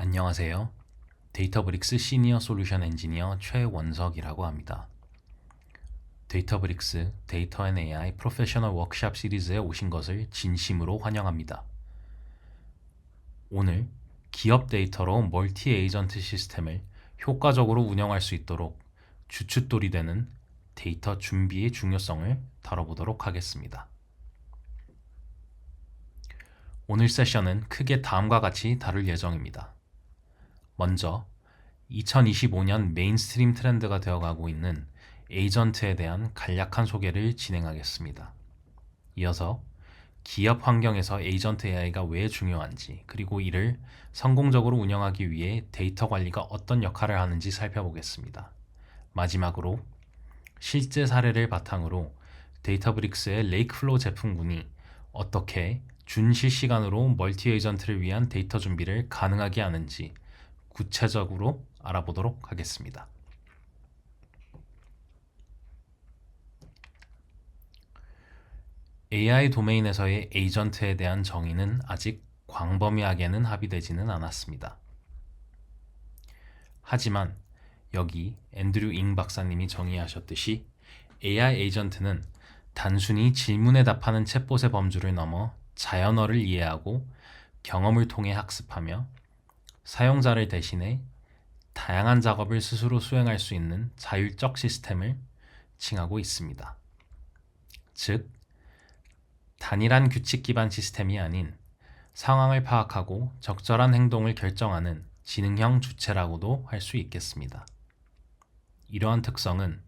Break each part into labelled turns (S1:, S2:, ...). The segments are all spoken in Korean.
S1: 안녕하세요. 데이터브릭스 시니어 솔루션 엔지니어 최원석이라고 합니다. 데이터브릭스 데이터 앤 AI 프로페셔널 워크샵 시리즈에 오신 것을 진심으로 환영합니다. 오늘 기업 데이터로 멀티 에이전트 시스템을 효과적으로 운영할 수 있도록 주춧돌이 되는 데이터 준비의 중요성을 다뤄보도록 하겠습니다. 오늘 세션은 크게 다음과 같이 다룰 예정입니다. 먼저 2025년 메인스트림 트렌드가 되어가고 있는 에이전트에 대한 간략한 소개를 진행하겠습니다. 이어서 기업 환경에서 에이전트 AI가 왜 중요한지, 그리고 이를 성공적으로 운영하기 위해 데이터 관리가 어떤 역할을 하는지 살펴보겠습니다. 마지막으로 실제 사례를 바탕으로 데이터브릭스의 레이크플로우 제품군이 어떻게 준실시간으로 멀티 에이전트를 위한 데이터 준비를 가능하게 하는지 구체적으로 알아보도록 하겠습니다. AI 도메인에서의 에이전트에 대한 정의는 아직 광범위하게는 합의되지는 않았습니다. 하지만 여기 앤드류 잉 박사님이 정의하셨듯이 AI 에이전트는 단순히 질문에 답하는 챗봇의 범주를 넘어 자연어를 이해하고 경험을 통해 학습하며 사용자를 대신해 다양한 작업을 스스로 수행할 수 있는 자율적 시스템을 칭하고 있습니다. 즉, 단일한 규칙 기반 시스템이 아닌 상황을 파악하고 적절한 행동을 결정하는 지능형 주체라고도 할 수 있겠습니다. 이러한 특성은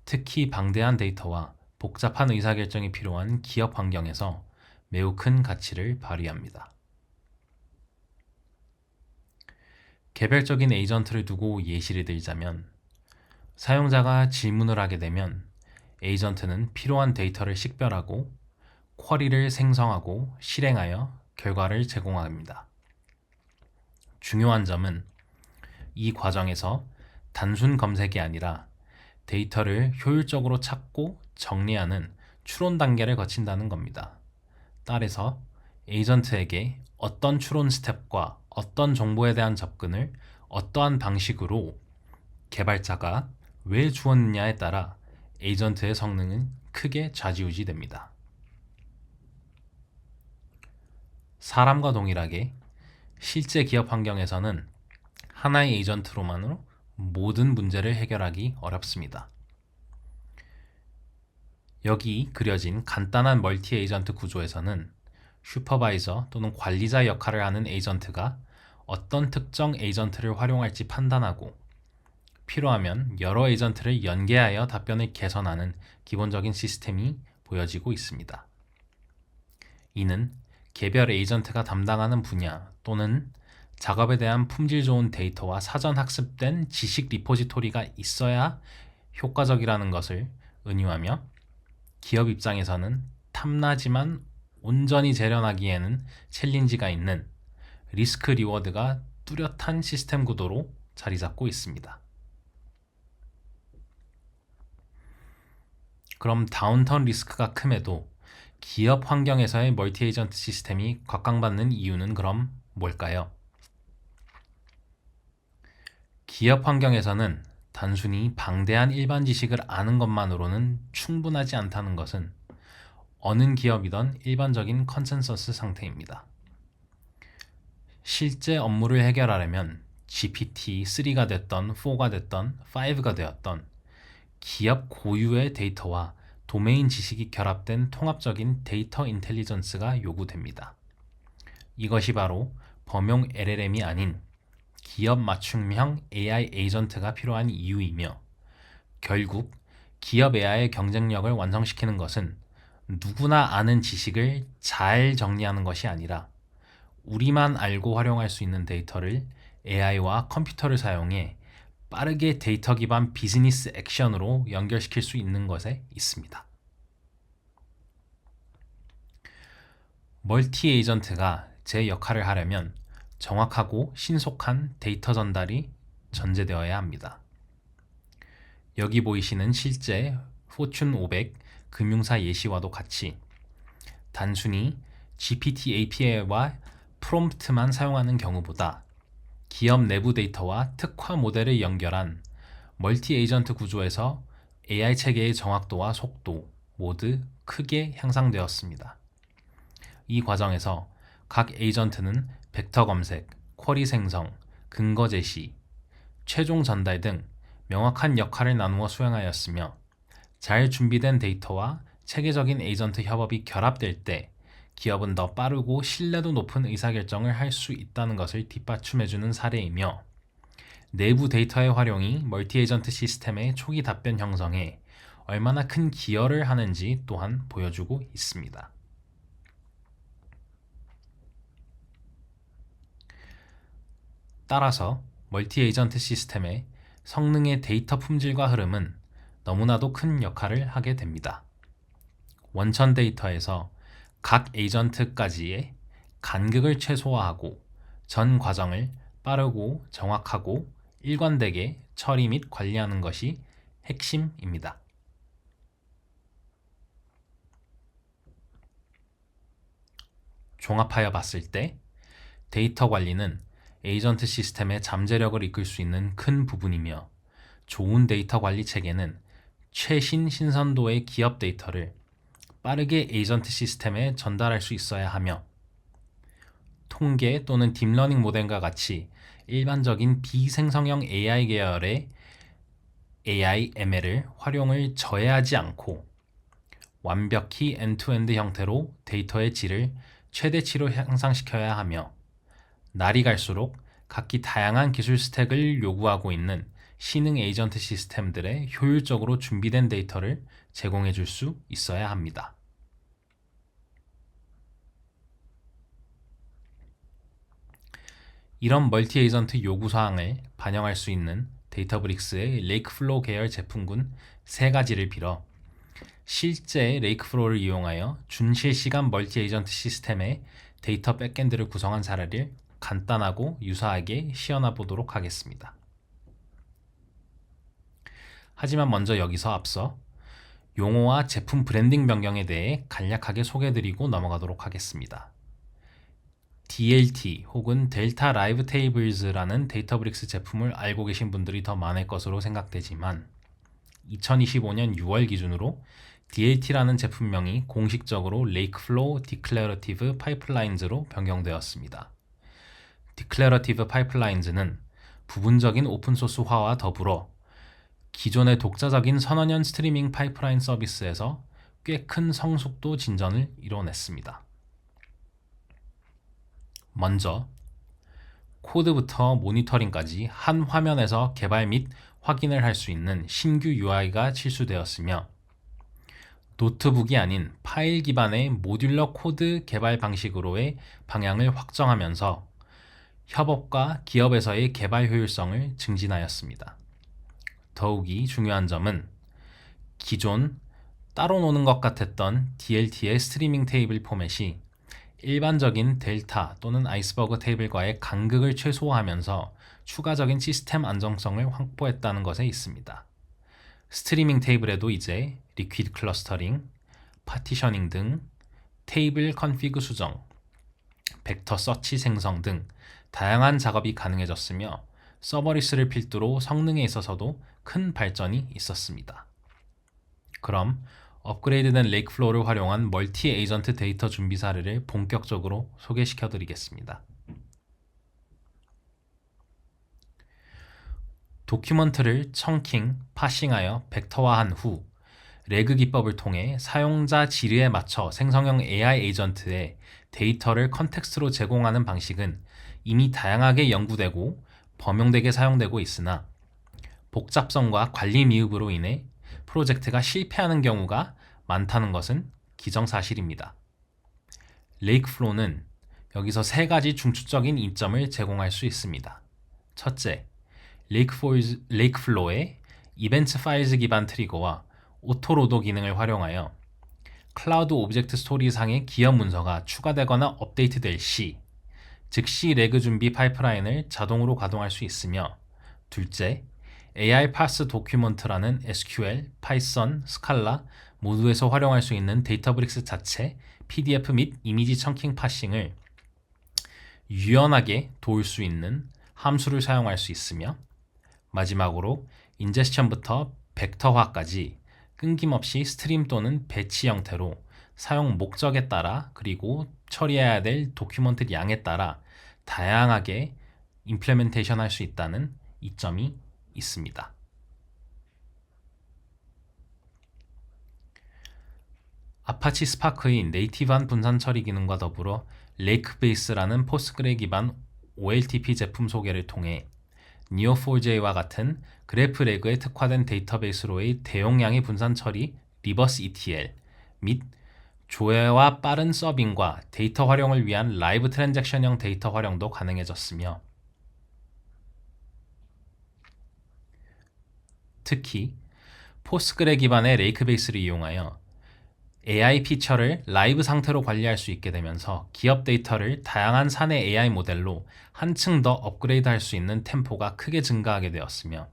S1: 특히 방대한 데이터와 복잡한 의사결정이 필요한 기업 환경에서 매우 큰 가치를 발휘합니다. 개별적인 에이전트를 두고 예시를 들자면, 사용자가 질문을 하게 되면 에이전트는 필요한 데이터를 식별하고 쿼리를 생성하고 실행하여 결과를 제공합니다. 중요한 점은 이 과정에서 단순 검색이 아니라 데이터를 효율적으로 찾고 정리하는 추론 단계를 거친다는 겁니다. 따라서 에이전트에게 어떤 추론 스텝과 어떤 정보에 대한 접근을 어떠한 방식으로 개발자가 왜 주었느냐에 따라 에이전트의 성능은 크게 좌지우지됩니다. 사람과 동일하게 실제 기업 환경에서는 하나의 에이전트로만으로 모든 문제를 해결하기 어렵습니다. 여기 그려진 간단한 멀티 에이전트 구조에서는 슈퍼바이저 또는 관리자 역할을 하는 에이전트가 어떤 특정 에이전트를 활용할지 판단하고 필요하면 여러 에이전트를 연계하여 답변을 개선하는 기본적인 시스템이 보여지고 있습니다. 이는 개별 에이전트가 담당하는 분야 또는 작업에 대한 품질 좋은 데이터와 사전 학습된 지식 리포지토리가 있어야 효과적이라는 것을 은유하며, 기업 입장에서는 탐나지만 온전히 재련하기에는 챌린지가 있는 리스크 리워드가 뚜렷한 시스템 구도로 자리 잡고 있습니다. 그럼 다운턴 리스크가 큼에도 기업 환경에서의 멀티 에이전트 시스템이 각광받는 이유는 그럼 뭘까요? 기업 환경에서는 단순히 방대한 일반 지식을 아는 것만으로는 충분하지 않다는 것은 어느 기업이든 일반적인 컨센서스 상태입니다. 실제 업무를 해결하려면 GPT-3가 됐던 4가 됐던 5가 되었던 기업 고유의 데이터와 도메인 지식이 결합된 통합적인 데이터 인텔리전스가 요구됩니다. 이것이 바로 범용 LLM이 아닌 기업 맞춤형 AI 에이전트가 필요한 이유이며, 결국 기업 AI의 경쟁력을 완성시키는 것은 누구나 아는 지식을 잘 정리하는 것이 아니라 우리만 알고 활용할 수 있는 데이터를 AI와 컴퓨터를 사용해 빠르게 데이터 기반 비즈니스 액션으로 연결시킬 수 있는 것에 있습니다. 멀티 에이전트가 제 역할을 하려면 정확하고 신속한 데이터 전달이 전제되어야 합니다. 여기 보이시는 실제 포춘 500 금융사 예시와도 같이 단순히 GPT API와 프롬프트만 사용하는 경우보다 기업 내부 데이터와 특화 모델을 연결한 멀티 에이전트 구조에서 AI 체계의 정확도와 속도 모두 크게 향상되었습니다. 이 과정에서 각 에이전트는 벡터 검색, 쿼리 생성, 근거 제시, 최종 전달 등 명확한 역할을 나누어 수행하였으며 잘 준비된 데이터와 체계적인 에이전트 협업이 결합될 때 기업은 더 빠르고 신뢰도 높은 의사결정을 할 수 있다는 것을 뒷받침해주는 사례이며 내부 데이터의 활용이 멀티 에이전트 시스템의 초기 답변 형성에 얼마나 큰 기여를 하는지 또한 보여주고 있습니다. 따라서 멀티 에이전트 시스템의 성능의 데이터 품질과 흐름은 너무나도 큰 역할을 하게 됩니다. 원천 데이터에서 각 에이전트까지의 간극을 최소화하고 전 과정을 빠르고 정확하고 일관되게 처리 및 관리하는 것이 핵심입니다. 종합하여 봤을 때 데이터 관리는 에이전트 시스템의 잠재력을 이끌 수 있는 큰 부분이며 좋은 데이터 관리 체계는 최신 신선도의 기업 데이터를 빠르게 에이전트 시스템에 전달할 수 있어야 하며 통계 또는 딥러닝 모델과 같이 일반적인 비생성형 AI 계열의 AI, ML을 활용을 저해하지 않고 완벽히 엔투엔드 형태로 데이터의 질을 최대치로 향상시켜야 하며 날이 갈수록 각기 다양한 기술 스택을 요구하고 있는 신흥 에이전트 시스템들에 효율적으로 준비된 데이터를 제공해 줄 수 있어야 합니다. 이런 멀티 에이전트 요구사항을 반영할 수 있는 데이터브릭스의 레이크플로우 계열 제품군 3가지를 빌어 실제 레이크플로우를 이용하여 준실시간 멀티 에이전트 시스템의 데이터 백엔드를 구성한 사례를 간단하고 유사하게 시연해 보도록 하겠습니다. 하지만 먼저 여기서 앞서 용어와 제품 브랜딩 변경에 대해 간략하게 소개해드리고 넘어가도록 하겠습니다. DLT 혹은 델타 라이브 테이블즈라는 데이터브릭스 제품을 알고 계신 분들이 더 많을 것으로 생각되지만 2025년 6월 기준으로 DLT라는 제품명이 공식적으로 Lakeflow Declarative Pipelines로 변경되었습니다. Declarative Pipelines는 부분적인 오픈소스화와 더불어 기존의 독자적인 선언형 스트리밍 파이프라인 서비스에서 꽤 큰 성숙도 진전을 이뤄냈습니다. 먼저 코드부터 모니터링까지 한 화면에서 개발 및 확인을 할 수 있는 신규 UI가 실수되었으며 노트북이 아닌 파일 기반의 모듈러 코드 개발 방식으로의 방향을 확정하면서 협업과 기업에서의 개발 효율성을 증진하였습니다. 더욱이 중요한 점은 기존 따로 노는 것 같았던 DLT의 스트리밍 테이블 포맷이 일반적인 델타 또는 아이스버그 테이블과의 간극을 최소화하면서 추가적인 시스템 안정성을 확보했다는 것에 있습니다. 스트리밍 테이블에도 이제 리퀴드 클러스터링, 파티셔닝 등 테이블 컨피그 수정, 벡터 서치 생성 등 다양한 작업이 가능해졌으며 서버리스를 필두로 성능에 있어서도 큰 발전이 있었습니다. 그럼 업그레이드된 레이크플로우를 활용한 멀티 에이전트 데이터 준비 사례를 본격적으로 소개시켜 드리겠습니다. 도큐먼트를 청킹, 파싱하여 벡터화한 후 레그 기법을 통해 사용자 지르에 맞춰 생성형 AI 에이전트에 데이터를 컨텍스트로 제공하는 방식은 이미 다양하게 연구되고 범용되게 사용되고 있으나 복잡성과 관리 미흡으로 인해 프로젝트가 실패하는 경우가 많다는 것은 기정사실입니다. 레이크플로우는 여기서 3가지 중추적인 이점을 제공할 수 있습니다. 첫째, 레이크플로우의 이벤트 파일즈 기반 트리거와 오토로더 기능을 활용하여 클라우드 오브젝트 스토리상의 기업 문서가 추가되거나 업데이트될 시 즉시 레그 준비 파이프라인을 자동으로 가동할 수 있으며 둘째, AI 파스 도큐먼트라는 SQL, 파이썬, 스칼라 모두에서 활용할 수 있는 데이터브릭스 자체, PDF 및 이미지 청킹 파싱을 유연하게 도울 수 있는 함수를 사용할 수 있으며 마지막으로 인제스션부터 벡터화까지 끊김없이 스트림 또는 배치 형태로 사용 목적에 따라 그리고 처리해야 될 도큐먼트 양에 따라 다양하게 임플레멘테이션 할 수 있다는 이점이 있습니다. 아파치 스파크의 네이티브한 분산 처리 기능과 더불어 레이크베이스라는 포스트그레 기반 OLTP 제품 소개를 통해 Neo4j와 같은 그래프레그에 특화된 데이터베이스로의 대용량의 분산 처리 리버스 ETL 및 조회와 빠른 서빙과 데이터 활용을 위한 라이브 트랜잭션형 데이터 활용도 가능해졌으며 특히 포스트그레 기반의 레이크베이스를 이용하여 AI 피처를 라이브 상태로 관리할 수 있게 되면서 기업 데이터를 다양한 사내 AI 모델로 한층 더 업그레이드할 수 있는 템포가 크게 증가하게 되었으며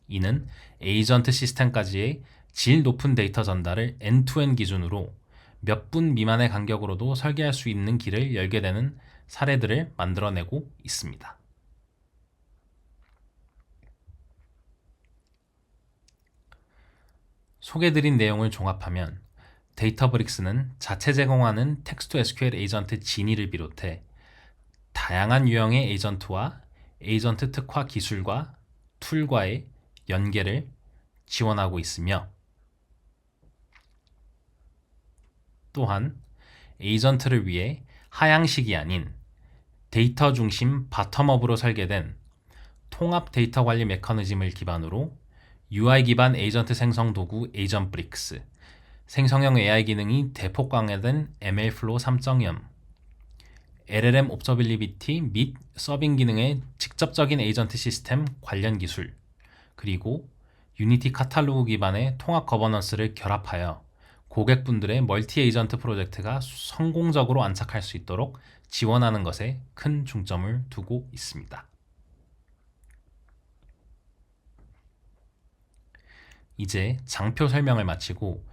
S1: 이는 에이전트 시스템까지의 질 높은 데이터 전달을 end-to-end 기준으로 몇 분 미만의 간격으로도 설계할 수 있는 길을 열게 되는 사례들을 만들어내고 있습니다. 소개드린 내용을 종합하면 데이터브릭스는 자체 제공하는 텍스트 SQL 에이전트 지니를 비롯해 다양한 유형의 에이전트와 에이전트 특화 기술과 툴과의 연계를 지원하고 있으며 또한 에이전트를 위해 하향식이 아닌 데이터 중심 바텀업으로 설계된 통합 데이터 관리 메커니즘을 기반으로 UI 기반 에이전트 생성 도구 에이전브릭스, 생성형 AI 기능이 대폭 강화된 MLflow 3.0, LLM 옵저빌리비티 및 서빙 기능의 직접적인 에이전트 시스템 관련 기술, 그리고 유니티 카탈로그 기반의 통합 거버넌스를 결합하여 고객분들의 멀티 에이전트 프로젝트가 성공적으로 안착할 수 있도록 지원하는 것에 큰 중점을 두고 있습니다. 이제 장표 설명을 마치고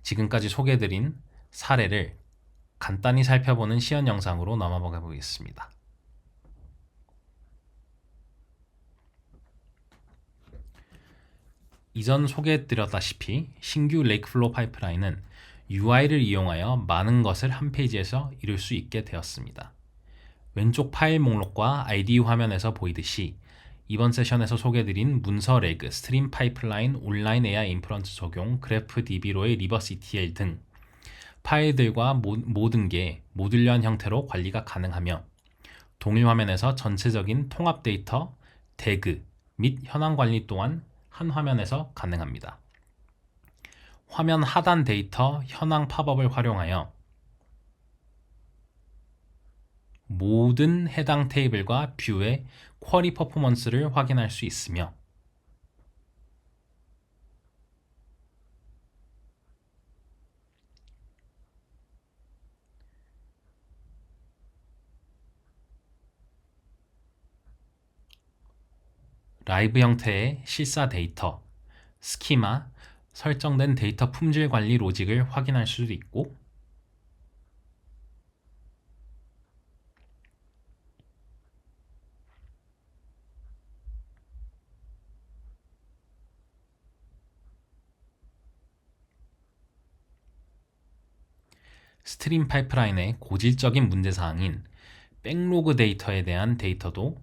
S1: 지금까지 소개해드린 사례를 간단히 살펴보는 시연 영상으로 넘어가 보겠습니다. 이전 소개해드렸다시피 신규 레이크플로우 파이프라인은 UI를 이용하여 많은 것을 한 페이지에서 이룰 수 있게 되었습니다. 왼쪽 파일 목록과 IDE 화면에서 보이듯이 이번 세션에서 소개해드린 문서 레그, 스트림 파이프라인, 온라인 AI 인프런트 적용, 그래프 DB로의 리버스 ETL 등 파일들과 모든 게 모듈러한 형태로 관리가 가능하며 동일 화면에서 전체적인 통합 데이터, 태그 및 현황 관리 또한 한 화면에서 가능합니다. 화면 하단 데이터 현황 팝업을 활용하여 모든 해당 테이블과 뷰의 쿼리 퍼포먼스를 확인할 수 있으며 라이브 형태의 실사 데이터, 스키마, 설정된 데이터 품질 관리 로직을 확인할 수도 있고 스트림 파이프라인의 고질적인 문제사항인 백로그 데이터에 대한 데이터도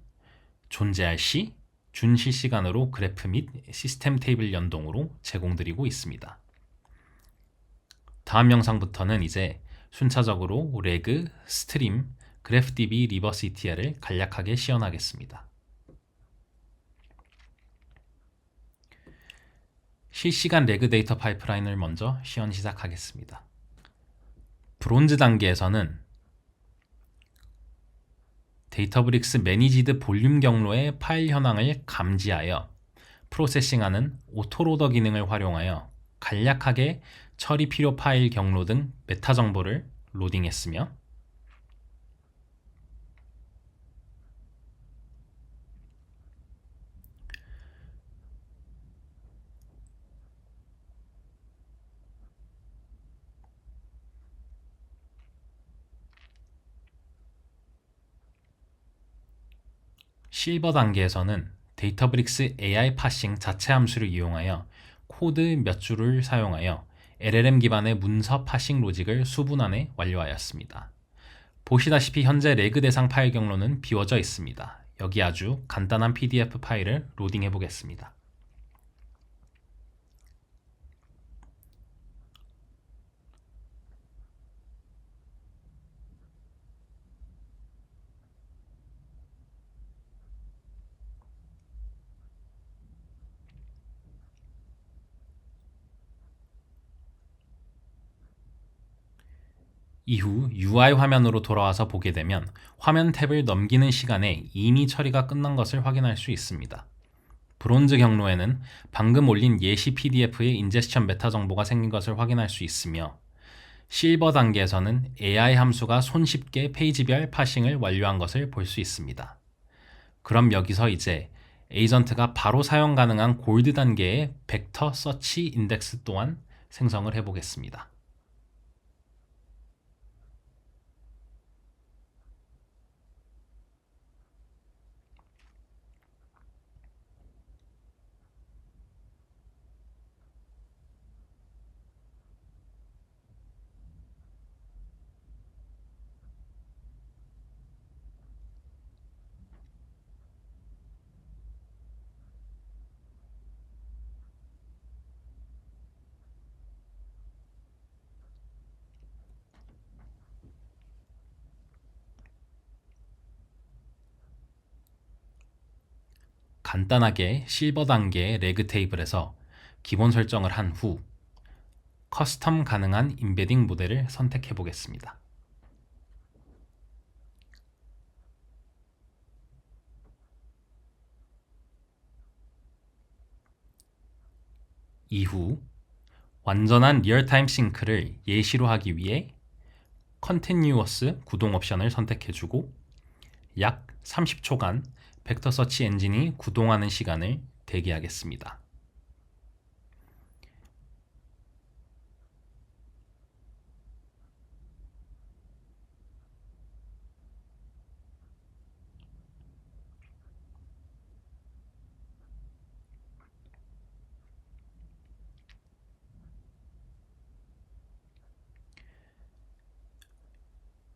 S1: 존재할 시 준실시간으로 그래프 및 시스템 테이블 연동으로 제공드리고 있습니다. 다음 영상부터는 이제 순차적으로 레그, 스트림, 그래프DB 리버스 ETL을 간략하게 시연하겠습니다. 실시간 레그 데이터 파이프라인을 먼저 시연 시작하겠습니다. 브론즈 단계에서는 데이터브릭스 매니지드 볼륨 경로의 파일 현황을 감지하여 프로세싱하는 오토로더 기능을 활용하여 간략하게 처리 필요 파일 경로 등 메타 정보를 로딩했으며 실버 단계에서는 데이터브릭스 AI 파싱 자체 함수를 이용하여 코드 몇 줄을 사용하여 LLM 기반의 문서 파싱 로직을 수분 안에 완료하였습니다. 보시다시피 현재 레그 대상 파일 경로는 비워져 있습니다. 여기 아주 간단한 PDF 파일을 로딩해 보겠습니다. 이후 UI 화면으로 돌아와서 보게 되면 화면 탭을 넘기는 시간에 이미 처리가 끝난 것을 확인할 수 있습니다. 브론즈 경로에는 방금 올린 예시 PDF의 인제스션 메타 정보가 생긴 것을 확인할 수 있으며, 실버 단계에서는 AI 함수가 손쉽게 페이지별 파싱을 완료한 것을 볼 수 있습니다. 그럼 여기서 이제 에이전트가 바로 사용 가능한 골드 단계의 벡터 서치 인덱스 또한 생성을 해보겠습니다. 간단하게 실버 단계의 레그 테이블에서 기본 설정을 한 후 커스텀 가능한 임베딩 모델을 선택해 보겠습니다. 이후 완전한 리얼타임 싱크를 예시로 하기 위해 컨티뉴어스 구동 옵션을 선택해주고 약 30초간 벡터 서치 엔진이 구동하는 시간을 대기하겠습니다.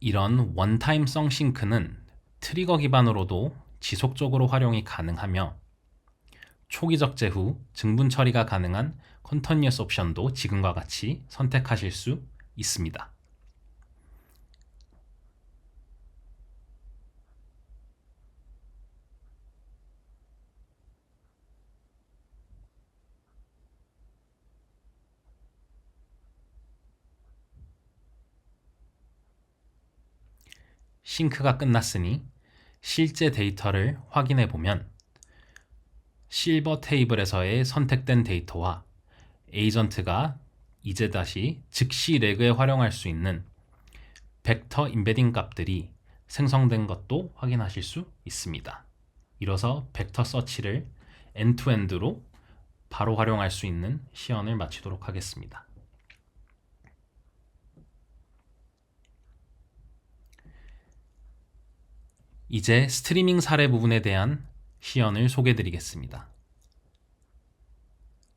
S1: 이런 원타임성 싱크는 트리거 기반으로도 지속적으로 활용이 가능하며, 초기 적재 후 증분 처리가 가능한 컨티뉴어스 옵션도 지금과 같이 선택하실 수 있습니다. 싱크가 끝났으니 실제 데이터를 확인해 보면 실버 테이블에서의 선택된 데이터와 에이전트가 이제 다시 즉시 레그에 활용할 수 있는 벡터 임베딩 값들이 생성된 것도 확인하실 수 있습니다. 이로써 벡터 서치를 엔드투엔드로 바로 활용할 수 있는 시연을 마치도록 하겠습니다. 이제 스트리밍 사례 부분에 대한 시연을 소개해드리겠습니다.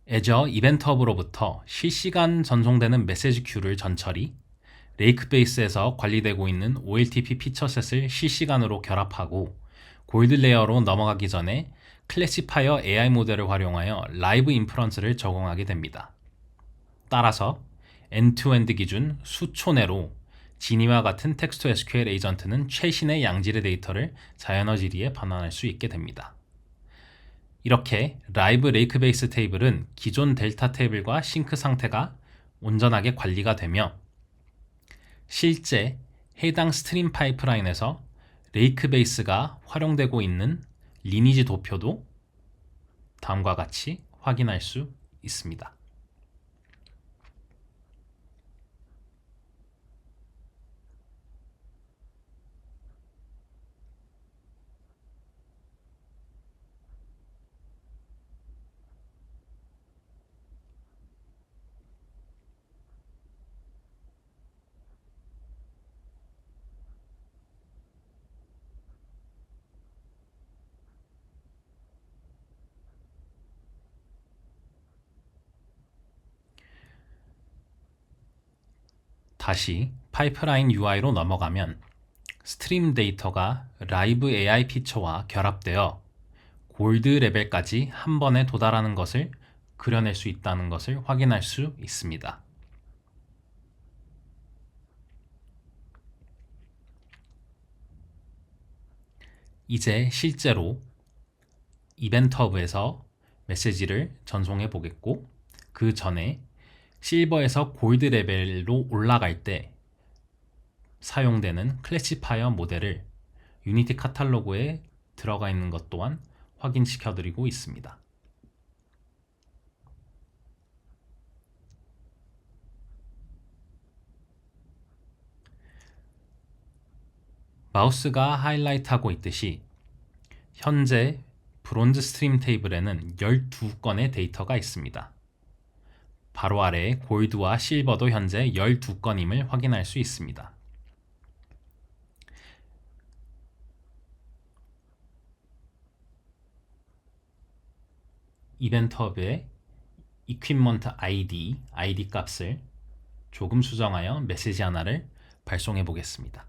S1: 애저 이벤트 허브로부터 실시간 전송되는 메시지 큐를 전처리, 레이크베이스에서 관리되고 있는 OLTP 피처셋을 실시간으로 결합하고 골드 레이어로 넘어가기 전에 클래시파이어 AI 모델을 활용하여 라이브 인프런스를 적용하게 됩니다. 따라서 엔드투엔드 기준 수초 내로 지니와 같은 텍스트 SQL 에이전트는 최신의 양질의 데이터를 자연어지리에 반환할 수 있게 됩니다. 이렇게 라이브 레이크베이스 테이블은 기존 델타 테이블과 싱크 상태가 온전하게 관리가 되며, 실제 해당 스트림 파이프라인에서 레이크베이스가 활용되고 있는 리니지 도표도 다음과 같이 확인할 수 있습니다. 다시 파이프라인 UI로 넘어가면 스트림 데이터가 라이브 AI 피처와 결합되어 골드 레벨까지 한 번에 도달하는 것을 그려낼 수 있다는 것을 확인할 수 있습니다. 이제 실제로 이벤트 허브에서 메시지를 전송해 보겠고, 그 전에 실버에서 골드 레벨로 올라갈 때 사용되는 클래시파이어 모델을 유니티 카탈로그에 들어가 있는 것 또한 확인시켜 드리고 있습니다. 마우스가 하이라이트하고 있듯이 현재 브론즈 스트림 테이블에는 12건의 데이터가 있습니다. 바로 아래에 골드와 실버도 현재 12건임을 확인할 수 있습니다. 이벤트 허브의 equipment ID 값을 조금 수정하여 메시지 하나를 발송해 보겠습니다.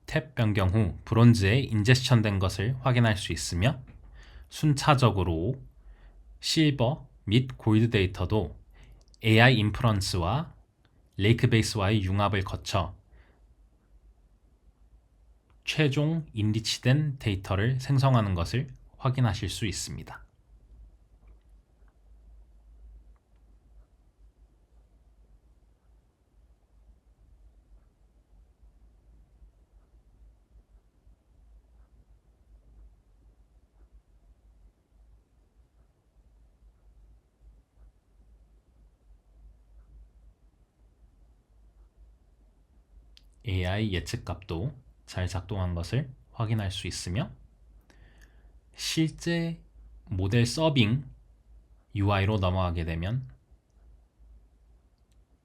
S1: 탭 변경 후 브론즈에 인제스션 된 것을 확인할 수 있으며, 순차적으로 실버 및 골드 데이터도 AI 인프런스와 레이크베이스와의 융합을 거쳐 최종 인리치된 데이터를 생성하는 것을 확인하실 수 있습니다. AI 예측값도 잘 작동한 것을 확인할 수 있으며, 실제 모델 서빙 UI로 넘어가게 되면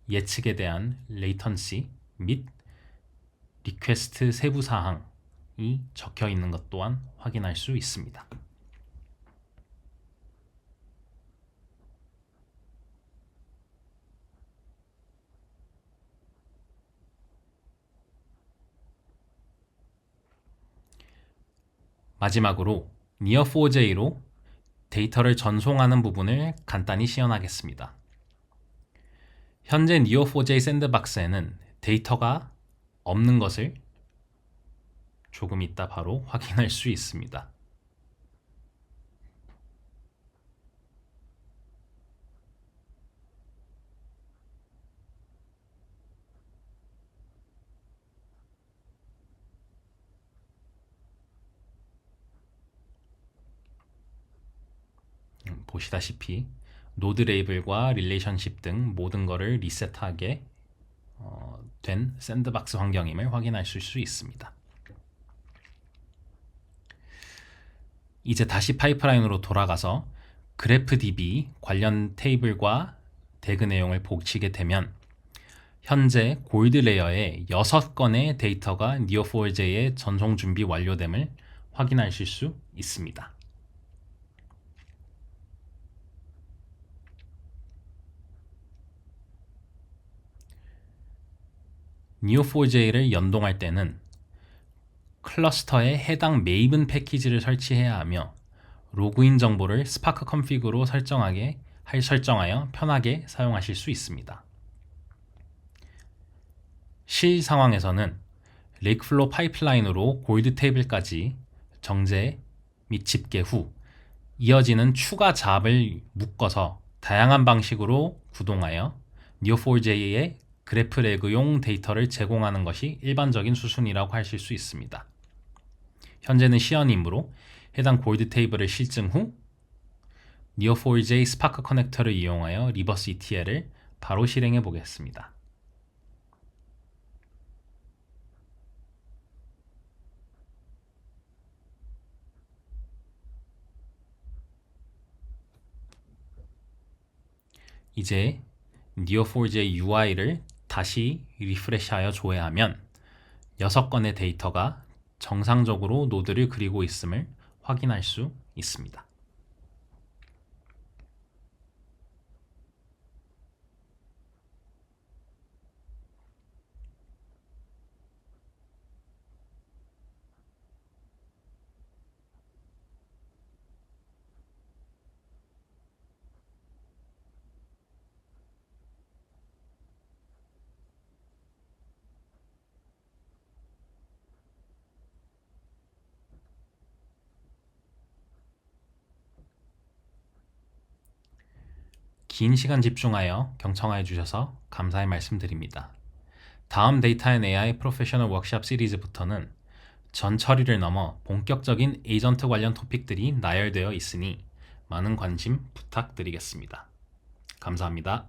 S1: 예측에 대한 레이턴시 및 리퀘스트 세부 사항이 적혀 있는 것 또한 확인할 수 있습니다. 마지막으로 Neo4j로 데이터를 전송하는 부분을 간단히 시연하겠습니다. 현재 Neo4j 샌드박스에는 데이터가 없는 것을 조금 이따 바로 확인할 수 있습니다. 보시다시피 노드 레이블과 릴레이션십 등 모든 것을 리셋하게 된 샌드박스 환경임을 확인하실 수 있습니다. 이제 다시 파이프라인으로 돌아가서 그래프DB 관련 테이블과 대그 내용을 보시게 되면 현재 골드 레이어에 6건의 데이터가 Neo4j에 전송 준비 완료됨을 확인하실 수 있습니다. Neo4j를 연동할 때는 클러스터에 해당 메이븐 패키지를 설치해야 하며, 로그인 정보를 스파크 컨피그로 설정하여 편하게 사용하실 수 있습니다. 실 상황에서는 레이크플로우 파이프라인으로 골드 테이블까지 정제 및 집계 후 이어지는 추가 잡을 묶어서 다양한 방식으로 구동하여 Neo4j의 그래프 레그용 데이터를 제공하는 것이 일반적인 수순이라고 하실 수 있습니다. 현재는 시연이므로 해당 골드 테이블을 실증 후 Neo4j 스파크 커넥터를 이용하여 리버스 ETL을 바로 실행해 보겠습니다. 이제 Neo4j UI를 다시 리프레시하여 조회하면 6건의 데이터가 정상적으로 노드를 그리고 있음을 확인할 수 있습니다. 긴 시간 집중하여 경청하여 주셔서 감사의 말씀드립니다. 다음 데이터 앤 AI 프로페셔널 워크샵 시리즈부터는 전 처리를 넘어 본격적인 에이전트 관련 토픽들이 나열되어 있으니 많은 관심 부탁드리겠습니다. 감사합니다.